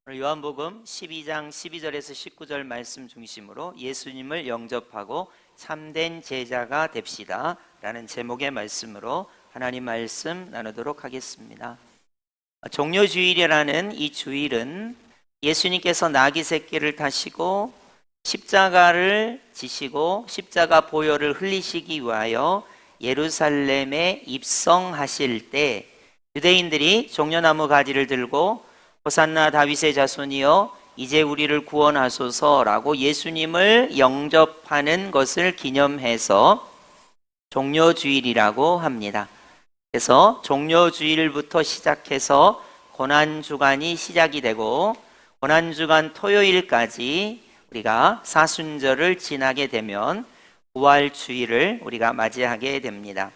오늘 요한복음 12장 12절에서 19절 말씀 중심으로 예수님을 영접하고 참된 제자가 됩시다 라는 제목의 말씀으로 하나님 말씀 나누도록 하겠습니다. 종려주일이라는 이 주일은 예수님께서 나귀 새끼를 타시고 십자가를 지시고 십자가 보혈을 흘리시기 위하여 예루살렘에 입성하실 때 유대인들이 종려나무 가지를 들고 호산나 다윗의 자손이여 이제 우리를 구원하소서라고 예수님을 영접하는 것을 기념해서 종려주일이라고 합니다. 그래서 종려주일부터 시작해서 고난주간이 시작이 되고 고난주간 토요일까지 우리가 사순절을 지나게 되면 부활주일을 우리가 맞이하게 됩니다.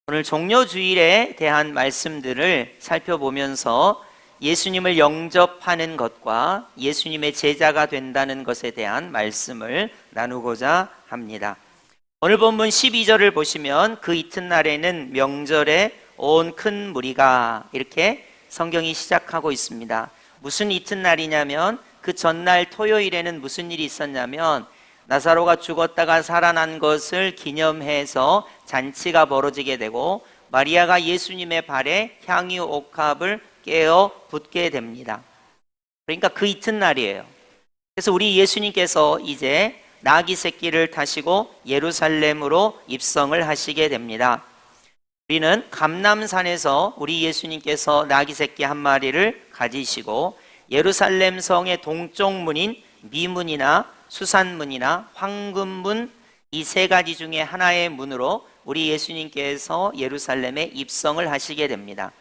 오늘 종려주일에 대한 말씀들을 살펴보면서 예수님을 영접하는 것과 예수님의 제자가 된다는 것에 대한 말씀을 나누고자 합니다. 오늘 본문 12절을 보시면 그 이튿날에는 명절에 온 큰 무리가 이렇게 성경이 시작하고 있습니다. 무슨 이튿날이냐면 그 전날 토요일에는 무슨 일이 있었냐면 나사로가 죽었다가 살아난 것을 기념해서 잔치가 벌어지게 되고 마리아가 예수님의 발에 향유 옥합을 깨어 붓게 됩니다. 그러니까 그 이튿날이에요. 그래서 우리 예수님께서 이제 나귀 새끼를 타시고 예루살렘으로 입성을 하시게 됩니다. 우리는 감람산에서 우리 예수님께서 나귀 새끼 한 마리를 가지시고 예루살렘 성의 동쪽 문인 미문이나 수산문이나 황금문 이 세 가지 중에 하나의 문으로 우리 예수님께서 예루살렘에 입성을 하시게 됩니다.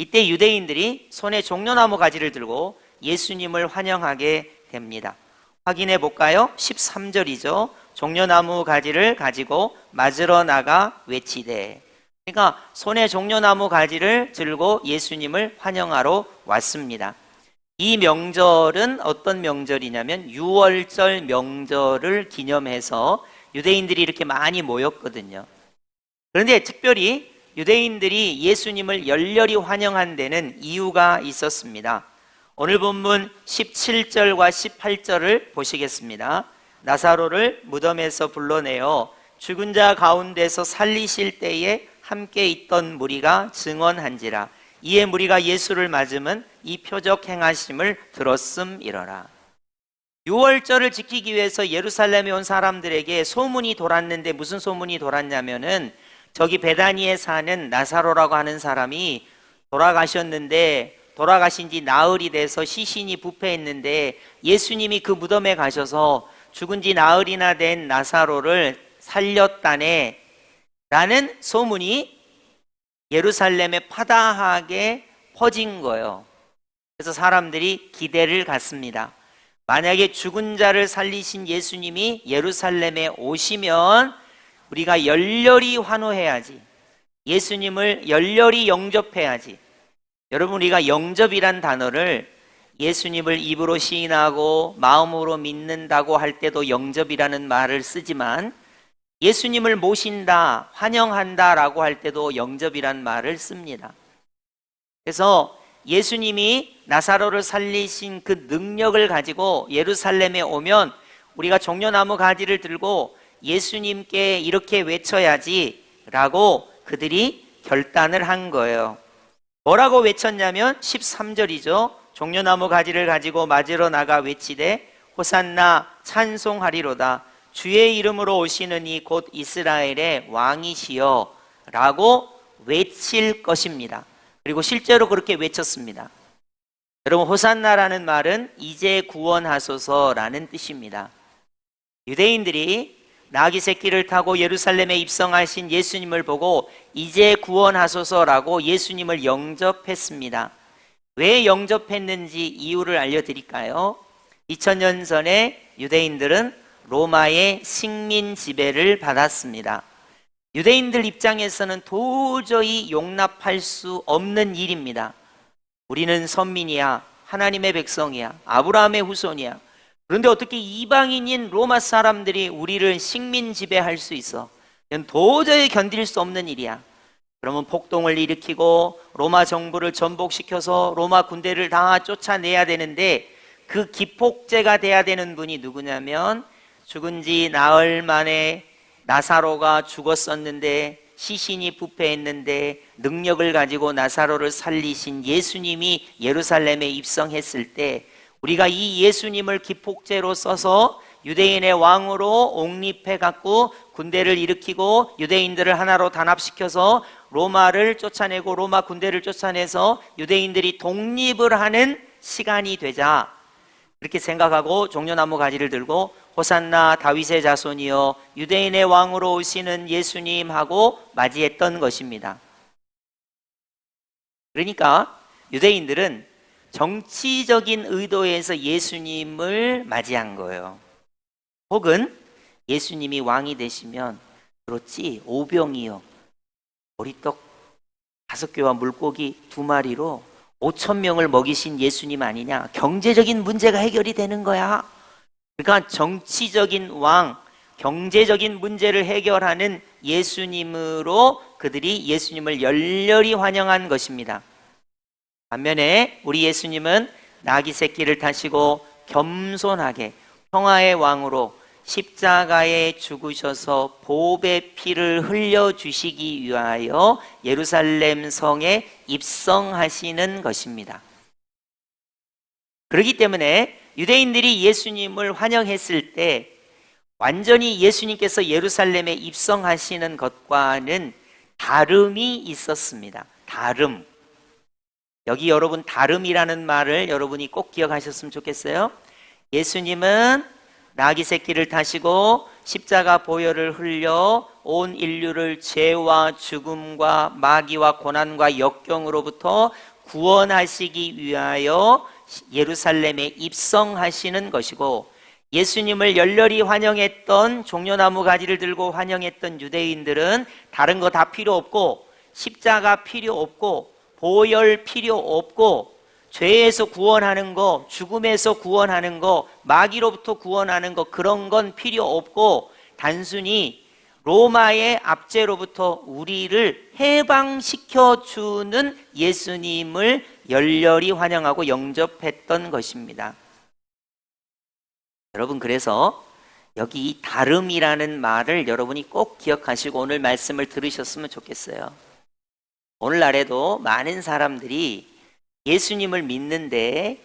이때 유대인들이 손에 종려나무 가지를 들고 예수님을 환영하게 됩니다. 확인해 볼까요? 13절이죠. 종려나무 가지를 가지고 맞으러 나가 외치되. 그러니까 손에 종려나무 가지를 들고 예수님을 환영하러 왔습니다. 이 명절은 어떤 명절이냐면 유월절 명절을 기념해서 유대인들이 이렇게 많이 모였거든요. 그런데 특별히 유대인들이 예수님을 열렬히 환영한 데는 이유가 있었습니다. 오늘 본문 17절과 18절을 보시겠습니다. 나사로를 무덤에서 불러내어 죽은 자 가운데서 살리실 때에 함께 있던 무리가 증언한지라. 이에 무리가 예수를 맞으면 이 표적 행하심을 들었음이러라. 유월절을 지키기 위해서 예루살렘에 온 사람들에게 소문이 돌았는데 무슨 소문이 돌았냐면은 저기 베다니에 사는 나사로라고 하는 사람이 돌아가셨는데 돌아가신 지 나흘이 돼서 시신이 부패했는데 예수님이 그 무덤에 가셔서 죽은 지 나흘이나 된 나사로를 살렸다네 라는 소문이 예루살렘에 파다하게 퍼진 거예요. 그래서 사람들이 기대를 갖습니다. 만약에 죽은 자를 살리신 예수님이 예루살렘에 오시면 우리가 열렬히 환호해야지. 예수님을 열렬히 영접해야지. 여러분, 우리가 영접이란 단어를 예수님을 입으로 시인하고 마음으로 믿는다고 할 때도 영접이라는 말을 쓰지만 예수님을 모신다, 환영한다 라고 할 때도 영접이란 말을 씁니다. 그래서 예수님이 나사로를 살리신 그 능력을 가지고 예루살렘에 오면 우리가 종려나무 가지를 들고 예수님께 이렇게 외쳐야지 라고 그들이 결단을 한 거예요. 뭐라고 외쳤냐면 13절이죠. 종려나무 가지를 가지고 맞으러 나가 외치되 호산나 찬송하리로다. 주의 이름으로 오시는 이 곧 이스라엘의 왕이시여 라고 외칠 것입니다. 그리고 실제로 그렇게 외쳤습니다. 여러분, 호산나라는 말은 이제 구원하소서라는 뜻입니다. 유대인들이 나귀 새끼를 타고 예루살렘에 입성하신 예수님을 보고 이제 구원하소서라고 예수님을 영접했습니다. 왜 영접했는지 이유를 알려드릴까요? 2000년 전에 유대인들은 로마의 식민 지배를 받았습니다. 유대인들 입장에서는 도저히 용납할 수 없는 일입니다. 우리는 선민이야, 하나님의 백성이야, 아브라함의 후손이야. 그런데 어떻게 이방인인 로마 사람들이 우리를 식민 지배할 수 있어? 이건 도저히 견딜 수 없는 일이야. 그러면 폭동을 일으키고 로마 정부를 전복시켜서 로마 군대를 다 쫓아내야 되는데 그 기폭제가 돼야 되는 분이 누구냐면 죽은 지 나흘 만에 나사로가 죽었었는데 시신이 부패했는데 능력을 가지고 나사로를 살리신 예수님이 예루살렘에 입성했을 때 우리가 이 예수님을 기폭제로 써서 유대인의 왕으로 옹립해 갖고 군대를 일으키고 유대인들을 하나로 단합시켜서 로마를 쫓아내고 로마 군대를 쫓아내서 유대인들이 독립을 하는 시간이 되자 그렇게 생각하고 종려나무 가지를 들고 호산나 다윗의 자손이여 유대인의 왕으로 오시는 예수님 하고 맞이했던 것입니다. 그러니까 유대인들은 정치적인 의도에서 예수님을 맞이한 거예요. 혹은 예수님이 왕이 되시면 그렇지 오병이어 보리떡 5개와 물고기 2마리로 5,000명을 먹이신 예수님 아니냐, 경제적인 문제가 해결이 되는 거야. 그러니까 정치적인 왕, 경제적인 문제를 해결하는 예수님으로 그들이 예수님을 열렬히 환영한 것입니다. 반면에 우리 예수님은 나귀 새끼를 타시고 겸손하게 평화의 왕으로 십자가에 죽으셔서 보배 피를 흘려주시기 위하여 예루살렘 성에 입성하시는 것입니다. 그렇기 때문에 유대인들이 예수님을 환영했을 때 완전히 예수님께서 예루살렘에 입성하시는 것과는 다름이 있었습니다. 다름. 여기 여러분 다름이라는 말을 여러분이 꼭 기억하셨으면 좋겠어요. 예수님은 나귀 새끼를 타시고 십자가 보혈을 흘려 온 인류를 죄와 죽음과 마귀와 고난과 역경으로부터 구원하시기 위하여 예루살렘에 입성하시는 것이고, 예수님을 열렬히 환영했던 종려나무 가지를 들고 환영했던 유대인들은 다른 거 다 필요 없고 십자가 필요 없고 보혈 필요 없고 죄에서 구원하는 거, 죽음에서 구원하는 거, 마귀로부터 구원하는 거, 그런 건 필요 없고 단순히 로마의 압제로부터 우리를 해방시켜 주는 예수님을 열렬히 환영하고 영접했던 것입니다. 여러분, 그래서 여기 이 다름이라는 말을 여러분이 꼭 기억하시고 오늘 말씀을 들으셨으면 좋겠어요. 오늘날에도 많은 사람들이 예수님을 믿는데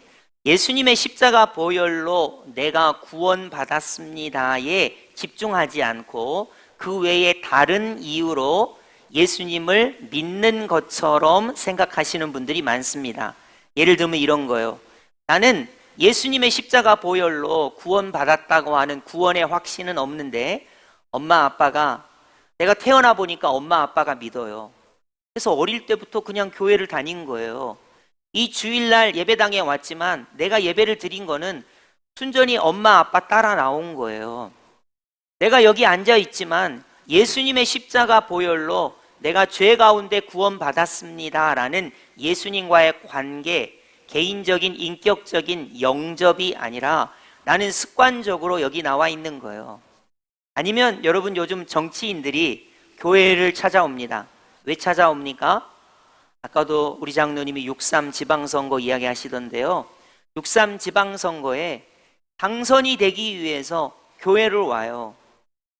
예수님의 십자가 보혈로 내가 구원받았습니다에 집중하지 않고 그 외에 다른 이유로 예수님을 믿는 것처럼 생각하시는 분들이 많습니다. 예를 들면 이런 거요. 나는 예수님의 십자가 보혈로 구원받았다고 하는 구원의 확신은 없는데 엄마 아빠가, 내가 태어나 보니까 엄마 아빠가 믿어요. 그래서 어릴 때부터 그냥 교회를 다닌 거예요. 이 주일날 예배당에 왔지만 내가 예배를 드린 거는 순전히 엄마 아빠 따라 나온 거예요. 내가 여기 앉아 있지만 예수님의 십자가 보혈로 내가 죄 가운데 구원받았습니다 라는 예수님과의 관계, 개인적인 인격적인 영접이 아니라 나는 습관적으로 여기 나와 있는 거예요. 아니면 여러분, 요즘 정치인들이 교회를 찾아옵니다. 왜 찾아옵니까? 아까도 우리 장로님이 6.3 지방선거 이야기 하시던데요, 6.3 지방선거에 당선이 되기 위해서 교회를 와요.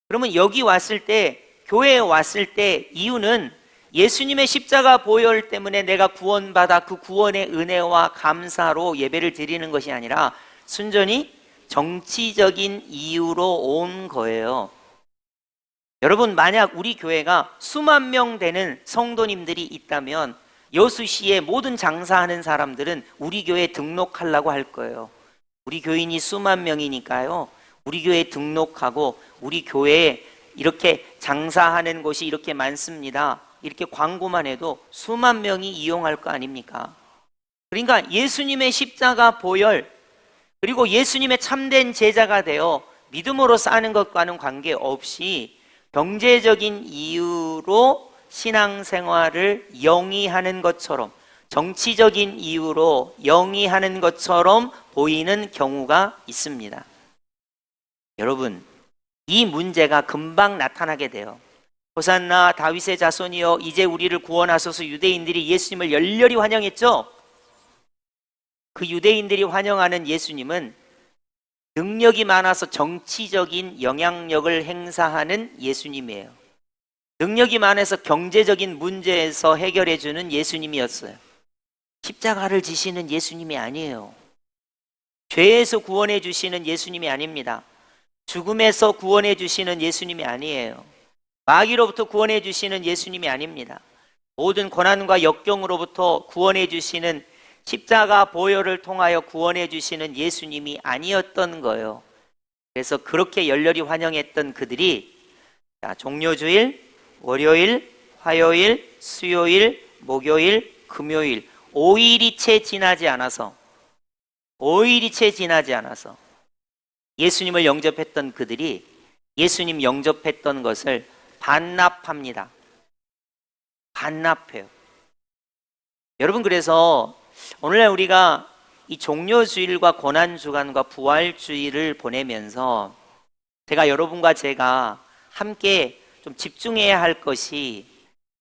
그러면 여기 왔을 때, 교회에 왔을 때 이유는 예수님의 십자가 보혈 때문에 내가 구원받아 그 구원의 은혜와 감사로 예배를 드리는 것이 아니라 순전히 정치적인 이유로 온 거예요. 여러분, 만약 우리 교회가 수만 명 되는 성도님들이 있다면 여수시의 모든 장사하는 사람들은 우리 교회에 등록하려고 할 거예요. 우리 교인이 수만 명이니까요, 우리 교회에 등록하고 우리 교회에 이렇게 장사하는 곳이 이렇게 많습니다, 이렇게 광고만 해도 수만 명이 이용할 거 아닙니까? 그러니까 예수님의 십자가 보혈, 그리고 예수님의 참된 제자가 되어 믿음으로 사는 것과는 관계없이 경제적인 이유로 신앙생활을 영위하는 것처럼, 정치적인 이유로 영위하는 것처럼 보이는 경우가 있습니다. 여러분, 이 문제가 금방 나타나게 돼요. 호산나 다윗의 자손이여 이제 우리를 구원하소서. 유대인들이 예수님을 열렬히 환영했죠. 그 유대인들이 환영하는 예수님은 능력이 많아서 정치적인 영향력을 행사하는 예수님이에요. 능력이 많아서 경제적인 문제에서 해결해 주는 예수님이었어요. 십자가를 지시는 예수님이 아니에요. 죄에서 구원해 주시는 예수님이 아닙니다. 죽음에서 구원해 주시는 예수님이 아니에요. 마귀로부터 구원해 주시는 예수님이 아닙니다. 모든 고난과 역경으로부터 구원해 주시는 십자가 보혈을 통하여 구원해 주시는 예수님이 아니었던 거예요. 그래서 그렇게 열렬히 환영했던 그들이 종료주일, 월요일, 화요일, 수요일, 목요일, 금요일 5일이 채 지나지 않아서 예수님을 영접했던 그들이 예수님 영접했던 것을 반납합니다. 반납해요. 여러분, 그래서 오늘날 우리가 이 종료주일과 고난주간과 부활주일을 보내면서 여러분과 제가 함께 좀 집중해야 할 것이,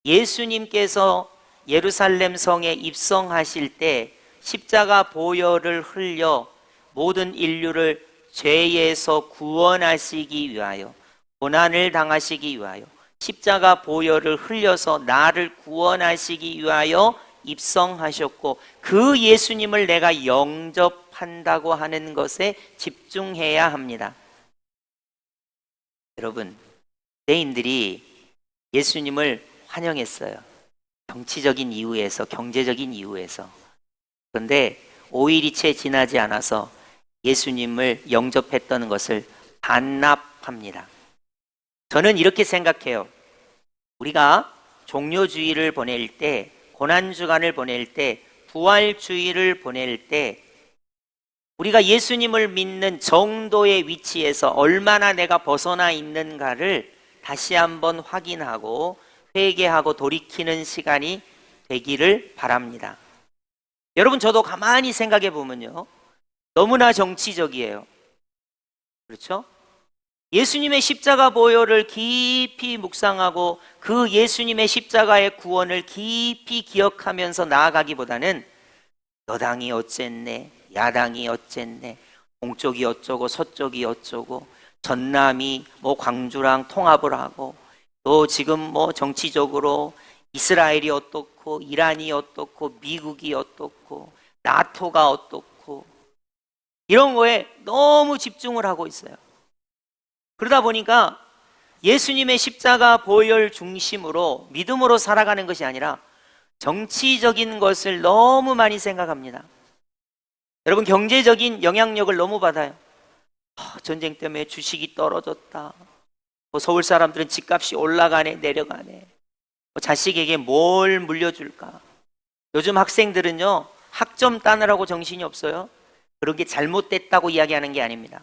예수님께서 예루살렘 성에 입성하실 때 십자가 보혈을 흘려 모든 인류를 죄에서 구원하시기 위하여, 고난을 당하시기 위하여, 십자가 보혈을 흘려서 나를 구원하시기 위하여 입성하셨고, 그 예수님을 내가 영접한다고 하는 것에 집중해야 합니다. 여러분, 유대인들이 예수님을 환영했어요. 정치적인 이유에서, 경제적인 이유에서. 그런데 5일이 채 지나지 않아서 예수님을 영접했던 것을 반납합니다. 저는 이렇게 생각해요. 우리가 종료주일을 보낼 때, 고난주간을 보낼 때, 부활주일을 보낼 때 우리가 예수님을 믿는 정도의 위치에서 얼마나 내가 벗어나 있는가를 다시 한번 확인하고 회개하고 돌이키는 시간이 되기를 바랍니다. 여러분, 저도 가만히 생각해 보면요, 너무나 정치적이에요. 그렇죠? 예수님의 십자가 보혈을 깊이 묵상하고 그 예수님의 십자가의 구원을 깊이 기억하면서 나아가기보다는 여당이 어쨌네, 야당이 어쨌네, 동쪽이 어쩌고 서쪽이 어쩌고, 전남이 광주랑 통합을 하고, 또 지금 정치적으로 이스라엘이 어떻고, 이란이 어떻고, 미국이 어떻고, 나토가 어떻고, 이런 거에 너무 집중을 하고 있어요. 그러다 보니까 예수님의 십자가 보혈 중심으로 믿음으로 살아가는 것이 아니라 정치적인 것을 너무 많이 생각합니다. 여러분, 경제적인 영향력을 너무 받아요. 전쟁 때문에 주식이 떨어졌다. 서울 사람들은 집값이 올라가네, 내려가네. 자식에게 뭘 물려줄까? 요즘 학생들은요, 학점 따느라고 정신이 없어요. 그런 게 잘못됐다고 이야기하는 게 아닙니다.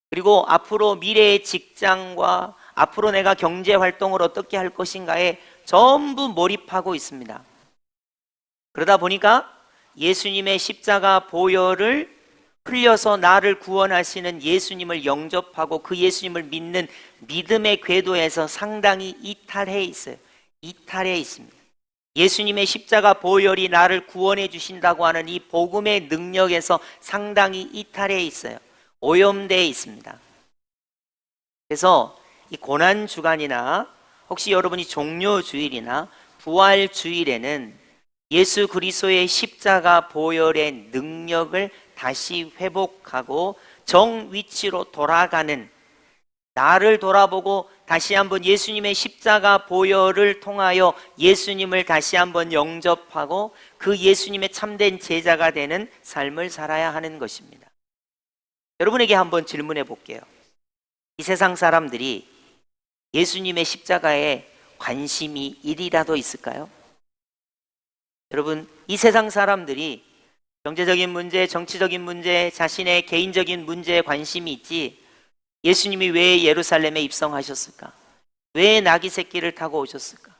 그리고 앞으로 미래의 직장과 앞으로 내가 경제 활동을 어떻게 할 것인가에 전부 몰입하고 있습니다. 그러다 보니까 예수님의 십자가 보혈을 흘려서 나를 구원하시는 예수님을 영접하고 그 예수님을 믿는 믿음의 궤도에서 상당히 이탈해 있어요. 이탈해 있습니다. 예수님의 십자가 보혈이 나를 구원해 주신다고 하는 이 복음의 능력에서 상당히 이탈해 있어요. 오염되어 있습니다. 그래서 이 고난주간이나 혹시 여러분이 종료주일이나 부활주일에는 예수 그리스도의 십자가 보혈의 능력을 다시 회복하고 정위치로 돌아가는, 나를 돌아보고 다시 한번 예수님의 십자가 보혈을 통하여 예수님을 다시 한번 영접하고 그 예수님의 참된 제자가 되는 삶을 살아야 하는 것입니다. 여러분에게 한번 질문해 볼게요. 이 세상 사람들이 예수님의 십자가에 관심이 1이라도 있을까요? 여러분, 이 세상 사람들이 경제적인 문제, 정치적인 문제, 자신의 개인적인 문제에 관심이 있지, 예수님이 왜 예루살렘에 입성하셨을까? 왜 나귀 새끼를 타고 오셨을까?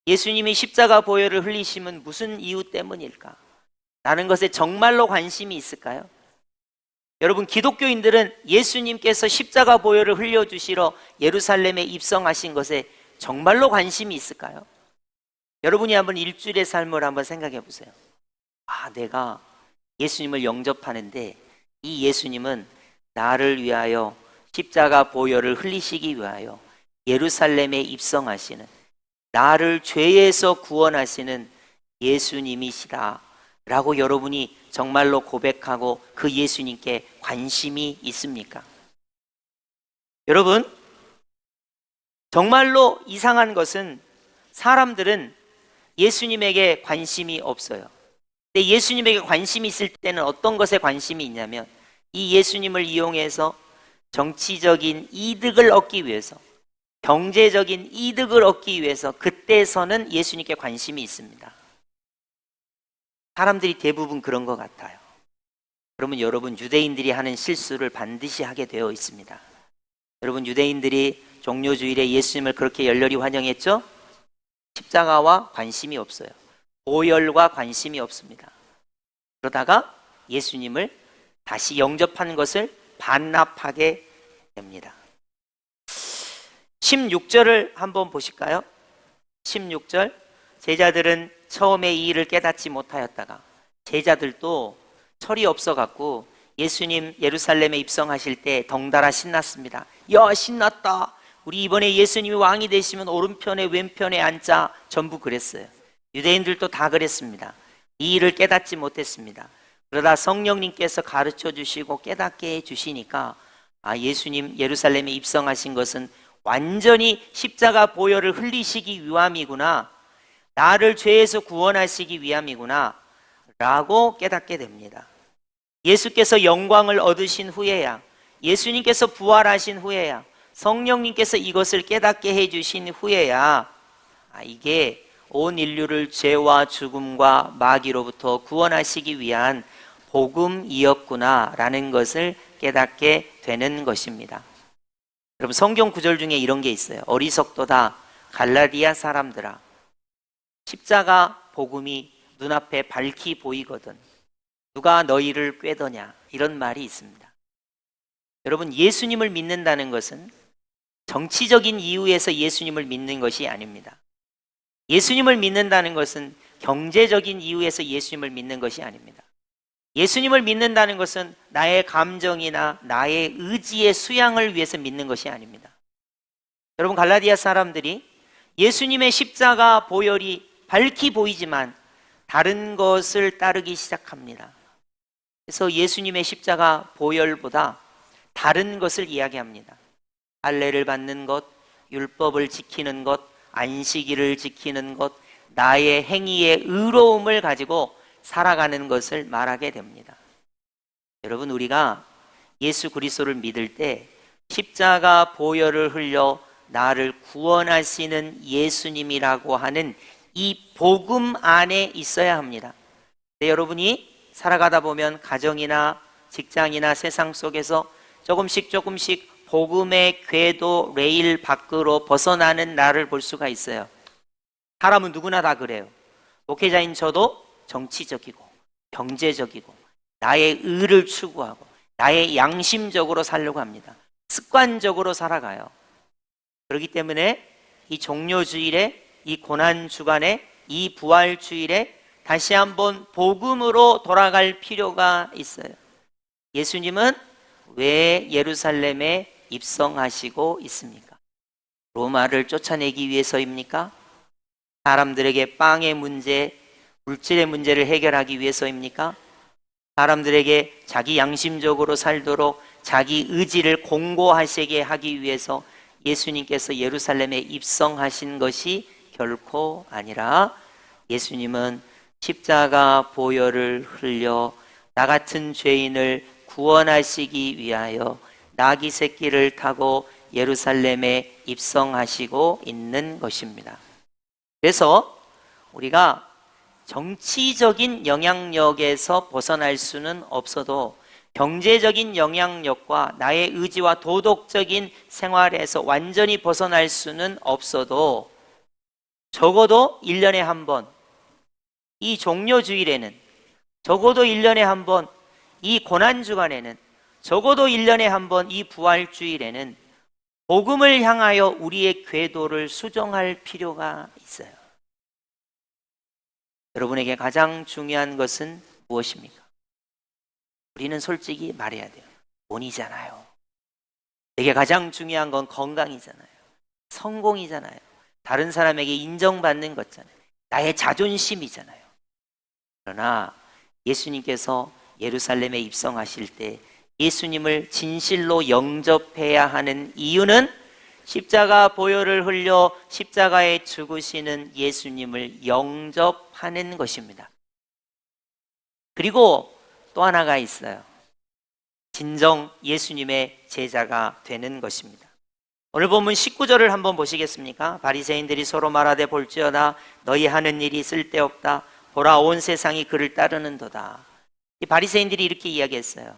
예수님이 십자가 보혈을 흘리심은 무슨 이유 때문일까? 라는 것에 정말로 관심이 있을까요? 여러분, 기독교인들은 예수님께서 십자가 보혈을 흘려주시러 예루살렘에 입성하신 것에 정말로 관심이 있을까요? 여러분이 한번 일주일의 삶을 한번 생각해 보세요. 내가 예수님을 영접하는데 이 예수님은 나를 위하여 십자가 보혈을 흘리시기 위하여 예루살렘에 입성하시는, 나를 죄에서 구원하시는 예수님이시다 라고 여러분이 정말로 고백하고 그 예수님께 관심이 있습니까? 여러분, 정말로 이상한 것은 사람들은 예수님에게 관심이 없어요. 근데 예수님에게 관심이 있을 때는 어떤 것에 관심이 있냐면 이 예수님을 이용해서 정치적인 이득을 얻기 위해서, 경제적인 이득을 얻기 위해서 그때서는 예수님께 관심이 있습니다. 사람들이 대부분 그런 것 같아요. 그러면 여러분, 유대인들이 하는 실수를 반드시 하게 되어 있습니다. 여러분, 유대인들이 종료주일에 예수님을 그렇게 열렬히 환영했죠? 십자가와 관심이 없어요. 보혈과 관심이 없습니다. 그러다가 예수님을 다시 영접하는 것을 반납하게 됩니다. 16절을 한번 보실까요? 16절, 제자들은 처음에 이 일을 깨닫지 못하였다가, 제자들도 철이 없어갖고 예수님 예루살렘에 입성하실 때 덩달아 신났습니다. 야, 신났다, 우리 이번에 예수님이 왕이 되시면 오른편에 왼편에 앉자, 전부 그랬어요. 유대인들도 다 그랬습니다. 이 일을 깨닫지 못했습니다. 그러다 성령님께서 가르쳐 주시고 깨닫게 해주시니까 예수님 예루살렘에 입성하신 것은 완전히 십자가 보혈을 흘리시기 위함이구나, 나를 죄에서 구원하시기 위함이구나 라고 깨닫게 됩니다. 예수께서 영광을 얻으신 후에야, 예수님께서 부활하신 후에야, 성령님께서 이것을 깨닫게 해주신 후에야 이게 온 인류를 죄와 죽음과 마귀로부터 구원하시기 위한 복음이었구나 라는 것을 깨닫게 되는 것입니다. 여러분, 성경 구절 중에 이런 게 있어요. 어리석도다 갈라디아 사람들아, 십자가 복음이 눈앞에 밝히 보이거든 누가 너희를 꾀더냐, 이런 말이 있습니다. 여러분, 예수님을 믿는다는 것은 정치적인 이유에서 예수님을 믿는 것이 아닙니다. 예수님을 믿는다는 것은 경제적인 이유에서 예수님을 믿는 것이 아닙니다. 예수님을 믿는다는 것은 나의 감정이나 나의 의지의 수양을 위해서 믿는 것이 아닙니다. 여러분, 갈라디아 사람들이 예수님의 십자가 보혈이 밝히 보이지만 다른 것을 따르기 시작합니다. 그래서 예수님의 십자가 보혈보다 다른 것을 이야기합니다. 할례를 받는 것, 율법을 지키는 것, 안식일을 지키는 것, 나의 행위의 의로움을 가지고 살아가는 것을 말하게 됩니다. 여러분, 우리가 예수 그리스도를 믿을 때 십자가 보혈을 흘려 나를 구원하시는 예수님이라고 하는 이 복음 안에 있어야 합니다. 네, 여러분이 살아가다 보면 가정이나 직장이나 세상 속에서 조금씩 복음의 궤도 레일 밖으로 벗어나는 나를 볼 수가 있어요. 사람은 누구나 다 그래요. 목회자인 저도 정치적이고 경제적이고 나의 의를 추구하고 나의 양심적으로 살려고 합니다. 습관적으로 살아가요. 그렇기 때문에 이 종료주일에, 이 고난주간에, 이 부활주일에 다시 한번 복음으로 돌아갈 필요가 있어요. 예수님은 왜 예루살렘에 입성하시고 있습니까? 로마를 쫓아내기 위해서입니까? 사람들에게 빵의 문제, 물질의 문제를 해결하기 위해서입니까? 사람들에게 자기 양심적으로 살도록 자기 의지를 공고하시게 하기 위해서 예수님께서 예루살렘에 입성하신 것이 결코 아니라, 예수님은 십자가 보혈을 흘려 나 같은 죄인을 구원하시기 위하여 나귀 새끼를 타고 예루살렘에 입성하시고 있는 것입니다. 그래서 우리가 정치적인 영향력에서 벗어날 수는 없어도 경제적인 영향력과 나의 의지와 도덕적인 생활에서 완전히 벗어날 수는 없어도 적어도 1년에 한 번, 이 종료주일에는, 적어도 1년에 한 번, 이 고난주간에는, 적어도 1년에 한 번, 이 부활주일에는 복음을 향하여 우리의 궤도를 수정할 필요가 있어요. 여러분에게 가장 중요한 것은 무엇입니까? 우리는 솔직히 말해야 돼요. 돈이잖아요. 내게 가장 중요한 건 건강이잖아요. 성공이잖아요. 다른 사람에게 인정받는 거잖아요. 나의 자존심이잖아요. 그러나 예수님께서 예루살렘에 입성하실 때 예수님을 진실로 영접해야 하는 이유는 십자가 보혈을 흘려 십자가에 죽으시는 예수님을 영접하는 것입니다. 그리고 또 하나가 있어요. 진정 예수님의 제자가 되는 것입니다. 오늘 본문 19절을 한번 보시겠습니까? 바리새인들이 서로 말하되 볼지어다 너희 하는 일이 쓸데없다. 보라 온 세상이 그를 따르는도다. 이 바리새인들이 이렇게 이야기했어요.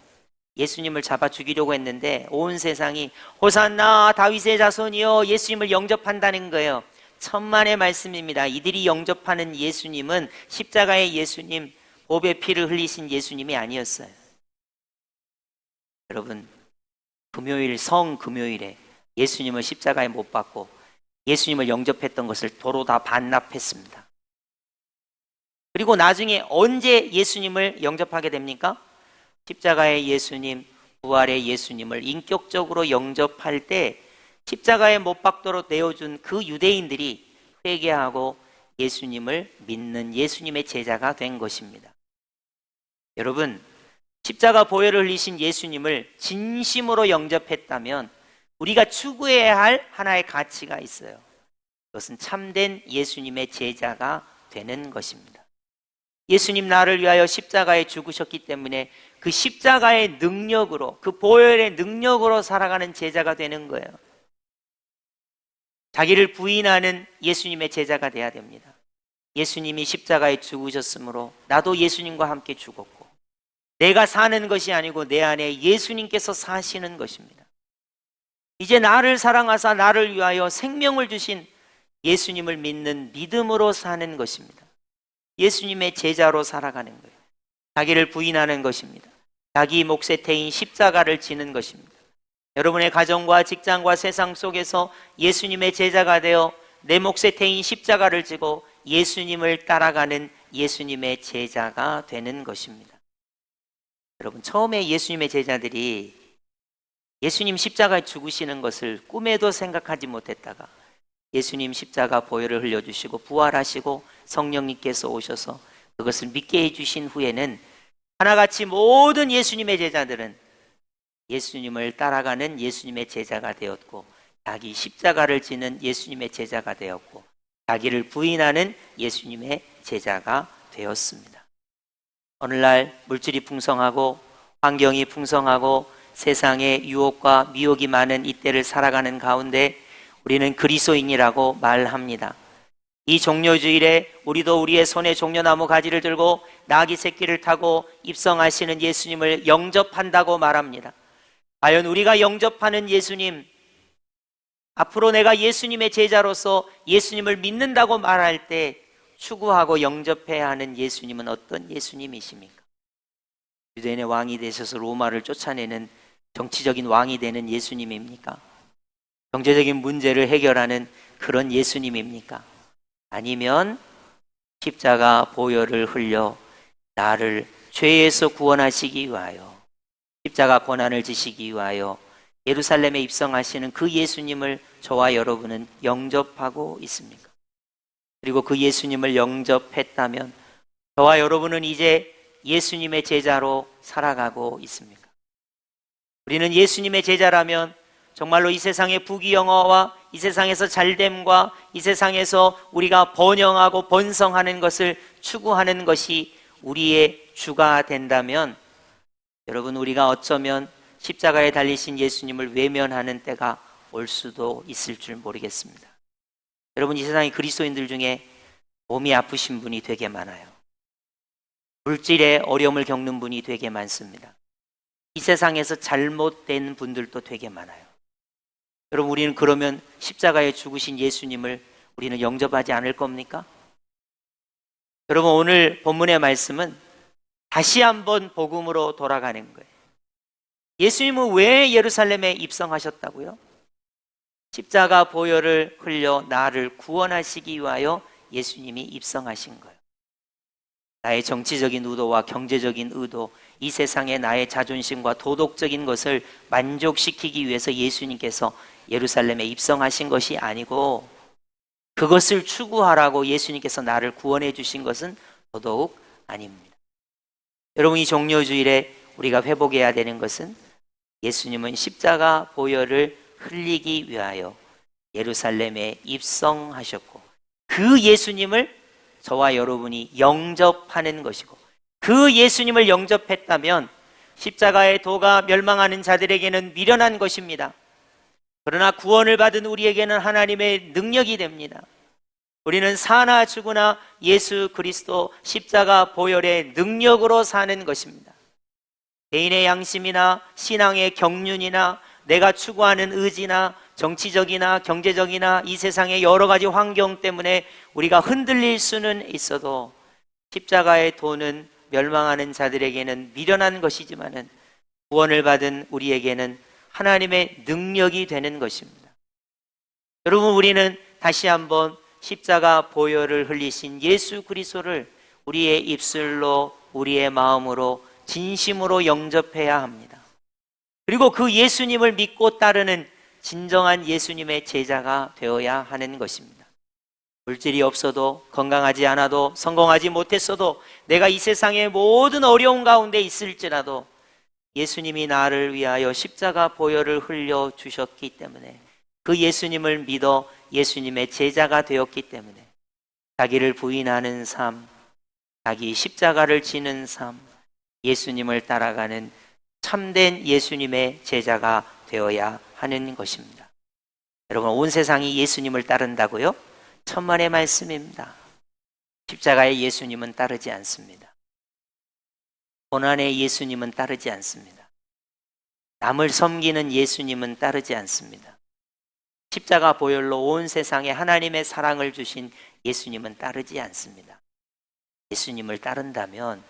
예수님을 잡아 죽이려고 했는데 온 세상이 호산나 다윗의 자손이여 예수님을 영접한다는 거예요. 천만의 말씀입니다. 이들이 영접하는 예수님은 십자가의 예수님, 보배 피를 흘리신 예수님이 아니었어요. 여러분, 금요일 성금요일에 예수님을 십자가에 못 박고 예수님을 영접했던 것을 도로 다 반납했습니다. 그리고 나중에 언제 예수님을 영접하게 됩니까? 십자가의 예수님, 부활의 예수님을 인격적으로 영접할 때 십자가에 못 박도록 내어준 그 유대인들이 회개하고 예수님을 믿는 예수님의 제자가 된 것입니다. 여러분, 십자가 보혈을 흘리신 예수님을 진심으로 영접했다면 우리가 추구해야 할 하나의 가치가 있어요. 그것은 참된 예수님의 제자가 되는 것입니다. 예수님 나를 위하여 십자가에 죽으셨기 때문에 그 십자가의 능력으로, 그 보혈의 능력으로 살아가는 제자가 되는 거예요. 자기를 부인하는 예수님의 제자가 돼야 됩니다. 예수님이 십자가에 죽으셨으므로 나도 예수님과 함께 죽었고 내가 사는 것이 아니고 내 안에 예수님께서 사시는 것입니다. 이제 나를 사랑하사 나를 위하여 생명을 주신 예수님을 믿는 믿음으로 사는 것입니다. 예수님의 제자로 살아가는 거예요. 자기를 부인하는 것입니다. 자기 몫의 태인 십자가를 지는 것입니다. 여러분의 가정과 직장과 세상 속에서 예수님의 제자가 되어 내 몫의 태인 십자가를 지고 예수님을 따라가는 예수님의 제자가 되는 것입니다. 여러분, 처음에 예수님의 제자들이 예수님 십자가에 죽으시는 것을 꿈에도 생각하지 못했다가 예수님 십자가 보혈을 흘려주시고 부활하시고 성령님께서 오셔서 그것을 믿게 해주신 후에는 하나같이 모든 예수님의 제자들은 예수님을 따라가는 예수님의 제자가 되었고 자기 십자가를 지는 예수님의 제자가 되었고 자기를 부인하는 예수님의 제자가 되었습니다. 오늘날 물질이 풍성하고 환경이 풍성하고 세상에 유혹과 미혹이 많은 이때를 살아가는 가운데 우리는 그리스도인이라고 말합니다. 이 종려주일에 우리도 우리의 손에 종려나무 가지를 들고 나귀 새끼를 타고 입성하시는 예수님을 영접한다고 말합니다. 과연 우리가 영접하는 예수님, 앞으로 내가 예수님의 제자로서 예수님을 믿는다고 말할 때 추구하고 영접해야 하는 예수님은 어떤 예수님이십니까? 유대인의 왕이 되셔서 로마를 쫓아내는 정치적인 왕이 되는 예수님입니까? 경제적인 문제를 해결하는 그런 예수님입니까? 아니면 십자가 보혈을 흘려 나를 죄에서 구원하시기 위하여 십자가 고난을 지시기 위하여 예루살렘에 입성하시는 그 예수님을 저와 여러분은 영접하고 있습니까? 그리고 그 예수님을 영접했다면 저와 여러분은 이제 예수님의 제자로 살아가고 있습니까? 우리는 예수님의 제자라면 정말로 이 세상의 부귀영화와 이 세상에서 잘됨과 이 세상에서 우리가 번영하고 번성하는 것을 추구하는 것이 우리의 주가 된다면 여러분, 우리가 어쩌면 십자가에 달리신 예수님을 외면하는 때가 올 수도 있을 줄 모르겠습니다. 여러분, 이 세상의 그리스도인들 중에 몸이 아프신 분이 되게 많아요. 물질의 어려움을 겪는 분이 되게 많습니다. 이 세상에서 잘못된 분들도 되게 많아요. 여러분, 우리는 그러면 십자가에 죽으신 예수님을 우리는 영접하지 않을 겁니까? 여러분, 오늘 본문의 말씀은 다시 한번 복음으로 돌아가는 거예요. 예수님은 왜 예루살렘에 입성하셨다고요? 십자가 보혈을 흘려 나를 구원하시기 위하여 예수님이 입성하신 거예요. 나의 정치적인 의도와 경제적인 의도, 이 세상에 나의 자존심과 도덕적인 것을 만족시키기 위해서 예수님께서 예루살렘에 입성하신 것이 아니고, 그것을 추구하라고 예수님께서 나를 구원해 주신 것은 더더욱 아닙니다. 여러분, 이 종료주일에 우리가 회복해야 되는 것은 예수님은 십자가 보혈을 흘리기 위하여 예루살렘에 입성하셨고, 그 예수님을 저와 여러분이 영접하는 것이고, 그 예수님을 영접했다면 십자가의 도가 멸망하는 자들에게는 미련한 것입니다. 그러나 구원을 받은 우리에게는 하나님의 능력이 됩니다. 우리는 사나 죽으나 예수 그리스도 십자가 보혈의 능력으로 사는 것입니다. 개인의 양심이나 신앙의 경륜이나 내가 추구하는 의지나 정치적이나 경제적이나 이 세상의 여러 가지 환경 때문에 우리가 흔들릴 수는 있어도, 십자가의 도는 멸망하는 자들에게는 미련한 것이지만은 구원을 받은 우리에게는 하나님의 능력이 되는 것입니다. 여러분, 우리는 다시 한번 십자가 보혈을 흘리신 예수 그리스도를 우리의 입술로, 우리의 마음으로 진심으로 영접해야 합니다. 그리고 그 예수님을 믿고 따르는 진정한 예수님의 제자가 되어야 하는 것입니다. 물질이 없어도, 건강하지 않아도, 성공하지 못했어도, 내가 이 세상의 모든 어려운 가운데 있을지라도 예수님이 나를 위하여 십자가 보혈을 흘려 주셨기 때문에, 그 예수님을 믿어 예수님의 제자가 되었기 때문에 자기를 부인하는 삶, 자기 십자가를 지는 삶, 예수님을 따라가는 참된 예수님의 제자가 되어야 하는 것입니다. 여러분, 온 세상이 예수님을 따른다고요? 천만의 말씀입니다. 십자가의 예수님은 따르지 않습니다. 고난의 예수님은 따르지 않습니다. 남을 섬기는 예수님은 따르지 않습니다. 십자가 보혈로 온 세상에 하나님의 사랑을 주신 예수님은 따르지 않습니다. 예수님을 따른다면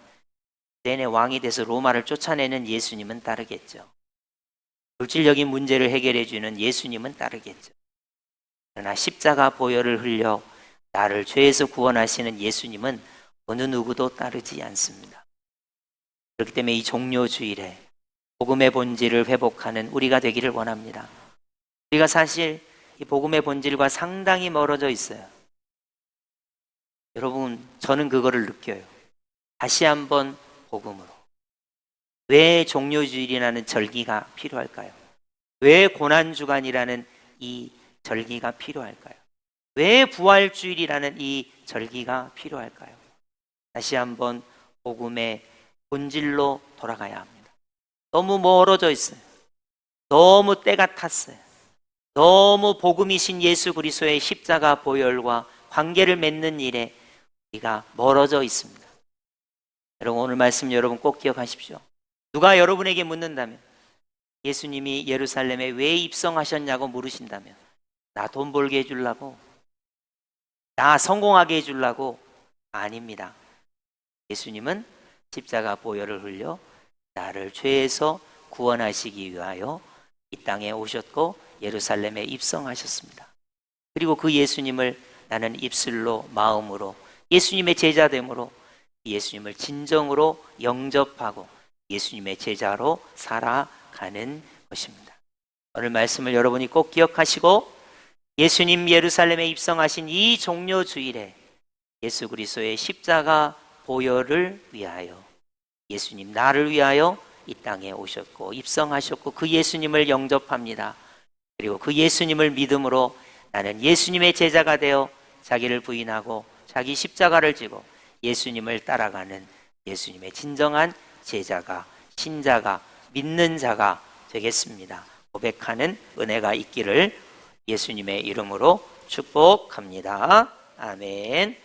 내내 왕이 돼서 로마를 쫓아내는 예수님은 따르겠죠. 물질적인 문제를 해결해 주는 예수님은 따르겠죠. 그러나 십자가 보혈을 흘려 나를 죄에서 구원하시는 예수님은 어느 누구도 따르지 않습니다. 그렇기 때문에 이 종료주일에 복음의 본질을 회복하는 우리가 되기를 원합니다. 우리가 사실 이 복음의 본질과 상당히 멀어져 있어요. 여러분, 저는 그거를 느껴요. 다시 한번 복음으로. 왜 종료주일이라는 절기가 필요할까요? 왜 고난주간이라는 이 절기가 필요할까요? 왜 부활주일이라는 이 절기가 필요할까요? 다시 한번 복음의 본질로 돌아가야 합니다. 너무 멀어져 있어요. 너무 때가 탔어요. 너무 복음이신 예수 그리스도의 십자가 보혈과 관계를 맺는 일에 우리가 멀어져 있습니다. 여러분, 오늘 말씀 여러분 꼭 기억하십시오. 누가 여러분에게 묻는다면, 예수님이 예루살렘에 왜 입성하셨냐고 물으신다면, 나 돈 벌게 해주려고, 나 성공하게 해주려고, 아닙니다. 예수님은 십자가 보혈을 흘려 나를 죄에서 구원하시기 위하여 이 땅에 오셨고 예루살렘에 입성하셨습니다. 그리고 그 예수님을 나는 입술로, 마음으로, 예수님의 제자됨으로 예수님을 진정으로 영접하고 예수님의 제자로 살아가는 것입니다. 오늘 말씀을 여러분이 꼭 기억하시고, 예수님 예루살렘에 입성하신 이 종료주일에 예수 그리스도의 십자가 보혈을 위하여, 예수님 나를 위하여 이 땅에 오셨고 입성하셨고 그 예수님을 영접합니다. 그리고 그 예수님을 믿음으로 나는 예수님의 제자가 되어 자기를 부인하고 자기 십자가를 지고 예수님을 따라가는 예수님의 진정한 제자가, 신자가, 믿는 자가 되겠습니다. 고백하는 은혜가 있기를 예수님의 이름으로 축복합니다. 아멘.